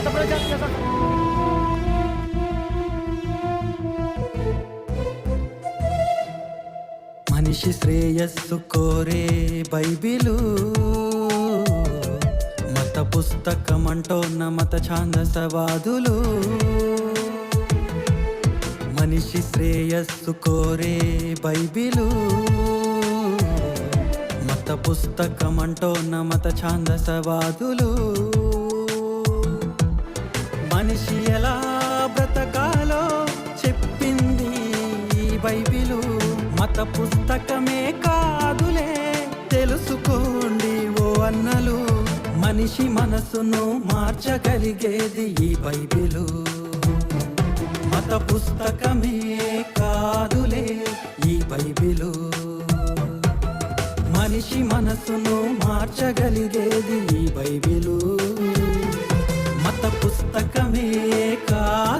आता प्रजा మనిషి శ్రేయస్సు కోరే బైబిలు మత పుస్తకమంటోన్న మత ఛాందసవాదులు. మనిషి శ్రేయస్సు కోరే బైబిలు మత పుస్తకమంటోన్న మత ఛాందసవాదులు. మనిషి ఎలా బ్రతకాలో చెప్పింది ఈ బైబిలు. మత పుస్తకమే కాదులే తెలుసుకోండి ఓ అన్నలు. మనిషి మనసును మార్చగలిగేది ఈ బైబిలు. మత పుస్తకమే కాదులే ఈ బైబిలు. మనిషి మనసును మార్చగలిగేది ఈ బైబిలు. మత పుస్తకమే కాదులే